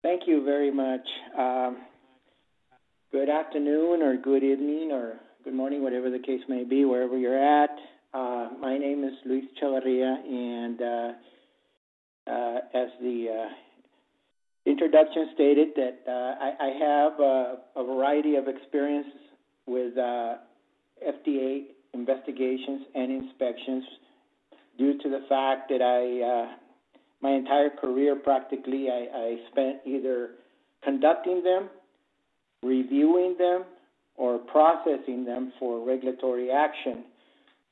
Thank you very much. Good afternoon or good evening or good morning, whatever the case may be, wherever you're at. My name is Luis Chavarria, and as the introduction stated, that I have a variety of experience with FDA investigations and inspections due to the fact that my entire career practically I spent either conducting them, reviewing them, or processing them for regulatory action.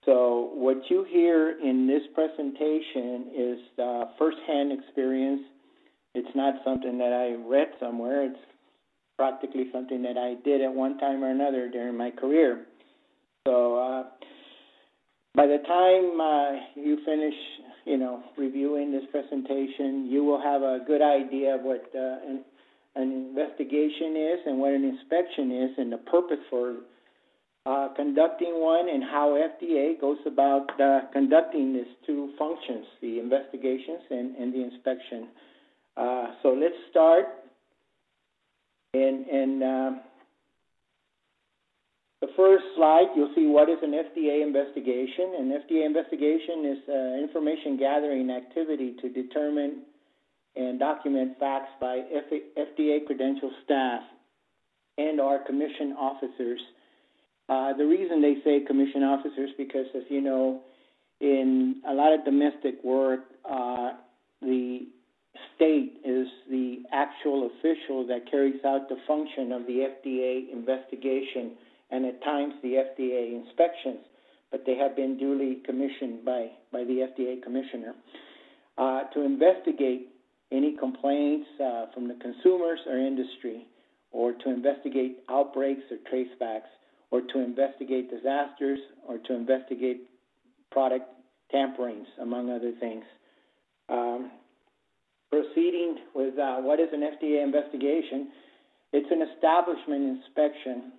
So what you hear in this presentation is firsthand experience. It's not something that I read somewhere. It's practically something that I did at one time or another during my career. So by the time you finish, reviewing this presentation, you will have a good idea of what an investigation is and what an inspection is and the purpose for conducting one and how FDA goes about conducting these two functions, the investigations and the inspection. So let's start. The first slide, you'll see what is an FDA investigation. An FDA investigation is information gathering activity to determine and document facts by FDA credentialed staff and our commission officers. The reason they say commission officers because, as you know, in a lot of domestic work, the state is the actual official that carries out the function of the FDA investigation and at times the FDA inspections, but they have been duly commissioned by the FDA commissioner to investigate any complaints from the consumers or industry, or to investigate outbreaks or tracebacks, or to investigate disasters, or to investigate product tamperings, among other things. Proceeding with what is an FDA investigation, it's an establishment inspection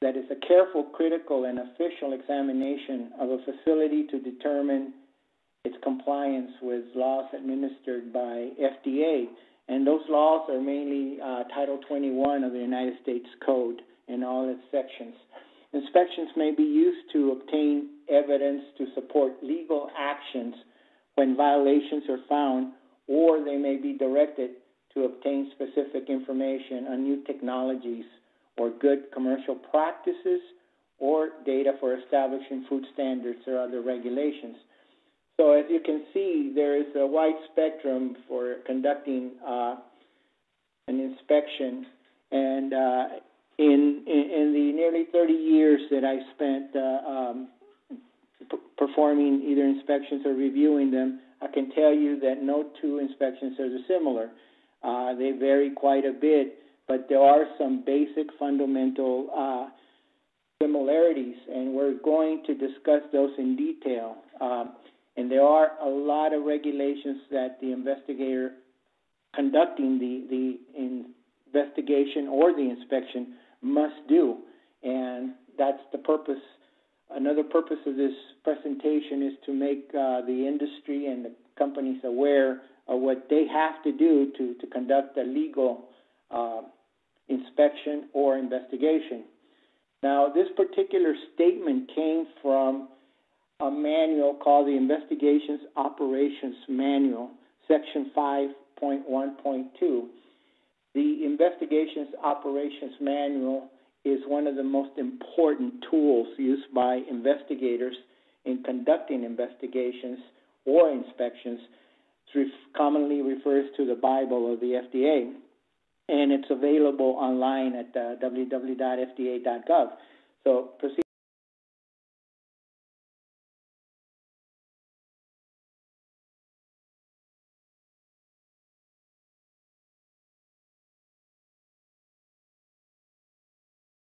that is a careful, critical, and official examination of a facility to determine its compliance with laws administered by FDA. And those laws are mainly Title 21 of the United States Code in all its sections. Inspections may be used to obtain evidence to support legal actions when violations are found, or they may be directed to obtain specific information on new technologies or good commercial practices or data for establishing food standards or other regulations. So as you can see, there is a wide spectrum for conducting an inspection. And in the nearly 30 years that I spent performing either inspections or reviewing them, I can tell you that no two inspections are similar. They vary quite a bit, but there are some basic fundamental similarities, and we're going to discuss those in detail. And there are a lot of regulations that the investigator conducting the investigation or the inspection must do, and that's the purpose. Another purpose of this presentation is to make the industry and the companies aware of what they have to do to conduct a legal inspection or investigation. Now, this particular statement came from a manual called the Investigations Operations Manual, Section 5.1.2. The Investigations Operations Manual is one of the most important tools used by investigators in conducting investigations or inspections. It commonly refers to the Bible of the FDA, and it's available online at www.fda.gov. So proceed.